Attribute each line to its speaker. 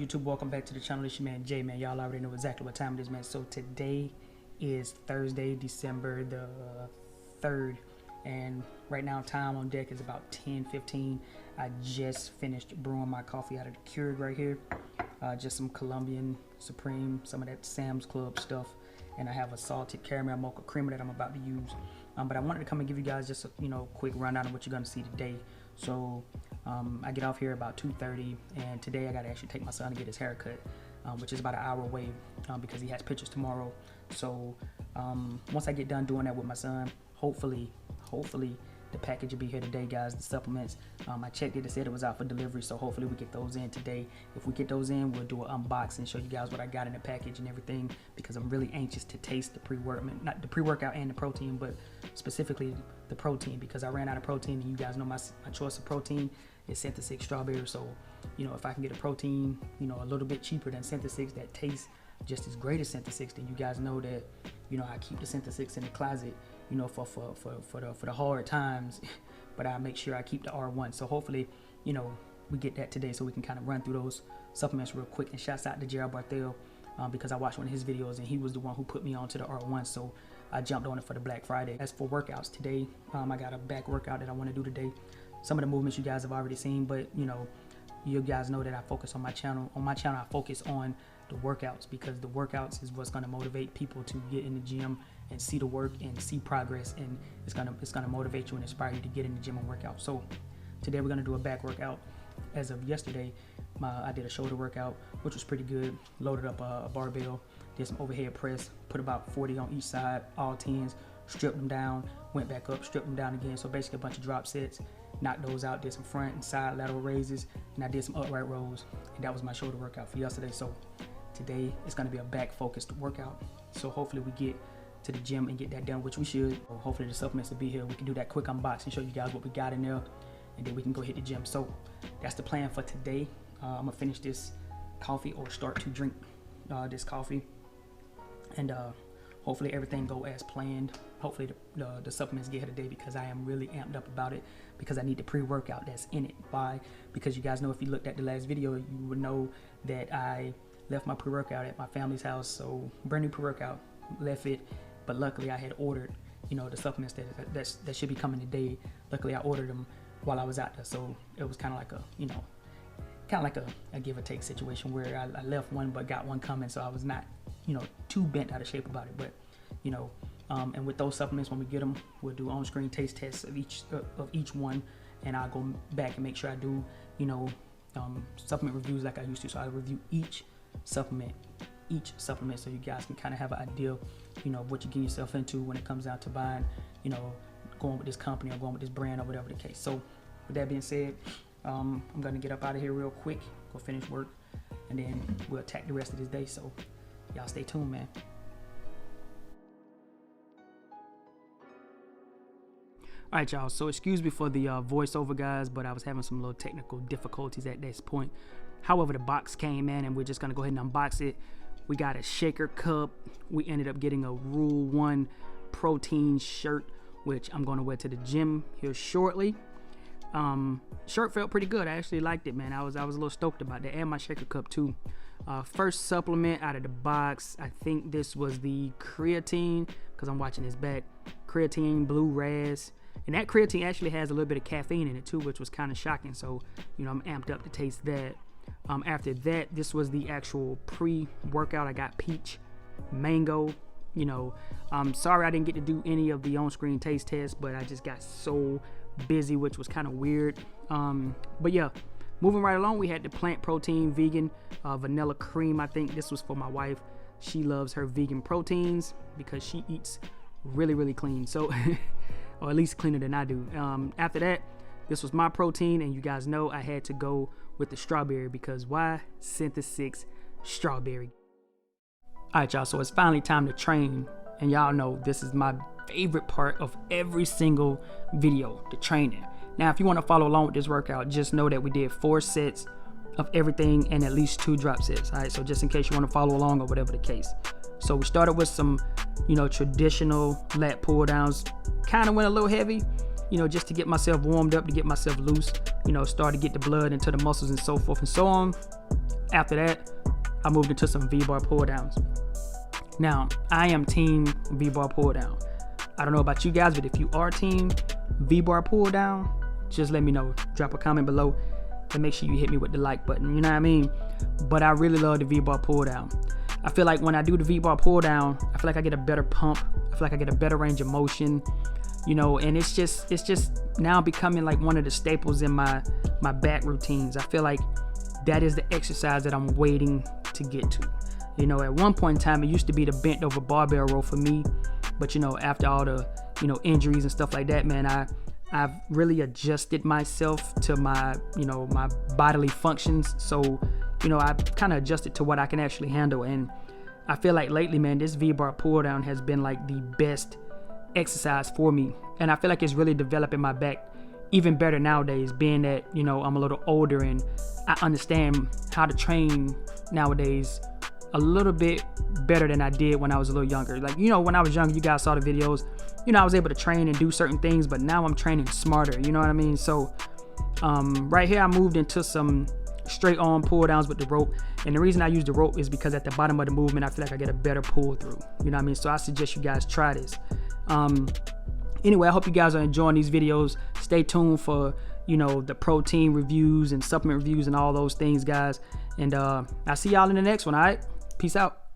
Speaker 1: YouTube? Welcome back to the channel. It's your man Jay, man. Y'all already know exactly what time it is, man. So today is Thursday, December the 3rd, and right now time on deck is about 10:15. I just finished brewing my coffee out of the Keurig right here. Just some Colombian Supreme, some of that Sam's Club stuff, and I have a salted caramel mocha creamer that I'm about to use. But I wanted to come and give you guys just a quick rundown of what you're gonna see today. So I get off here about 2:30, and today I gotta actually take my son to get his hair cut, which is about an hour away because he has pictures tomorrow. So once I get done doing that with my son, hopefully the package will be here today, guys. The supplements, I checked it, it said it was out for delivery, so hopefully we get those in today. If we get those in, we'll do an unboxing, show you guys what I got in the package and everything, because I'm really anxious to taste the pre-workout, not the pre-workout and the protein, but specifically the protein, because I ran out of protein, and you guys know my choice of protein is Synthesis strawberry. So if I can get a protein a little bit cheaper than Synthesis that tastes just as great as Synthesis, then you guys know that I keep the Synthesis in the closet for the hard times, but I make sure I keep the R1. So hopefully we get that today, so we can kind of run through those supplements real quick. And shouts out to Gerald Barthel, because I watched one of his videos and he was the one who put me onto the R1, so I jumped on it for the Black Friday. As for workouts today, I got a back workout that I want to do today. Some of the movements you guys have already seen, but you guys know that I focus on my channel. On my channel, I focus on the workouts, because the workouts is what's going to motivate people to get in the gym and see the work and see progress, and it's gonna motivate you and inspire you to get in the gym and work out. So today we're gonna do a back workout. As of yesterday, I did a shoulder workout, which was pretty good. Loaded up a barbell, did some overhead press, put about 40 on each side, all 10s, stripped them down, went back up, stripped them down again. So basically a bunch of drop sets, knocked those out, did some front and side lateral raises, and I did some upright rows, and that was my shoulder workout for yesterday. So today it's gonna be a back focused workout. So hopefully we get to the gym and get that done, which we should. Hopefully the supplements will be here. We can do that quick unboxing, show you guys what we got in there, and then we can go hit the gym. So that's the plan for today. I'm gonna finish this coffee, or start to drink this coffee, and hopefully everything go as planned. Hopefully the supplements get here today, because I am really amped up about it, because I need the pre-workout that's in it. Why? Because you guys know, if you looked at the last video, you would know that I left my pre-workout at my family's house. So brand new pre-workout, left it, but luckily I had ordered the supplements that should be coming today. Luckily I ordered them while I was out there, so it was kind of like a give or take situation, where I left one but got one coming, so I was not too bent out of shape about it. But and with those supplements, when we get them, we'll do on-screen taste tests of each one, and I'll go back and make sure I do supplement reviews like I used to. So I review each supplement, so you guys can kind of have an idea of what you get yourself into when it comes down to buying, going with this company or going with this brand, or whatever the case. So with that being said, I'm gonna get up out of here real quick, go finish work, and then we'll attack the rest of this day. So y'all stay tuned, man. All right, y'all, so excuse me for the voiceover, guys, but I was having some little technical difficulties at this point. However, the box came in, and we're just gonna go ahead and unbox it. We got a shaker cup. We ended up getting a Rule 1 protein shirt, which I'm gonna wear to the gym here shortly. Shirt felt pretty good. I actually liked it, man. I was a little stoked about that, and my shaker cup too. First supplement out of the box, I think this was the creatine, because I'm watching this back. Creatine Blue Raz. And that creatine actually has a little bit of caffeine in it too, which was kind of shocking. So, I'm amped up to taste that. After that, this was the actual pre-workout. I got peach, mango. Sorry I didn't get to do any of the on-screen taste tests, but I just got so busy, which was kind of weird. But yeah, moving right along, we had the plant protein vegan vanilla cream. I think this was for my wife. She loves her vegan proteins because she eats really clean. So, or at least cleaner than I do. After that, this was my protein, and you guys know I had to go with the strawberry, because why? Synthesis strawberry. All right, y'all, so it's finally time to train, and y'all know this is my favorite part of every single video, the training. Now, if you want to follow along with this workout, just know that we did 4 sets of everything and at least 2 drop sets. All right, so just in case you want to follow along or whatever the case. So we started with some traditional lat pull downs, kind of went a little heavy, you know, just to get myself warmed up, to get myself loose, you know, start to get the blood into the muscles and so forth and so on. After that, I moved into some V-bar pull downs. Now, I am team V-bar pull down. I don't know about you guys, but if you are team V-bar pull down, just let me know. Drop a comment below and make sure you hit me with the like button, you know what I mean? But I really love the V-bar pull down. I feel like when I do the V-bar pull down, I feel like I get a better pump. I feel like I get a better range of motion, you know, and it's just now becoming like one of the staples in my back routines. I feel like that is the exercise that I'm waiting to get to. You know, at one point in time, it used to be the bent over barbell row for me. But, you know, after all the, you know, injuries and stuff like that, man, I've really adjusted myself to my, you know, my bodily functions. So, you know, I've kind of adjusted to what I can actually handle. And I feel like lately, man, this V-bar pull down has been like the best exercise for me. And I feel like it's really developing my back even better nowadays, being that, you know, I'm a little older and I understand how to train nowadays a little bit better than I did when I was a little younger. Like, you know, when I was younger, you guys saw the videos, you know, I was able to train and do certain things, but now I'm training smarter, you know what I mean? So right here, I moved into some straight on pull downs with the rope. And the reason I use the rope is because at the bottom of the movement, I feel like I get a better pull through, you know what I mean? So I suggest you guys try this. Anyway, I hope you guys are enjoying these videos. Stay tuned for, you know, the protein reviews and supplement reviews and all those things, guys. And I'll see y'all in the next one, all right? Peace out.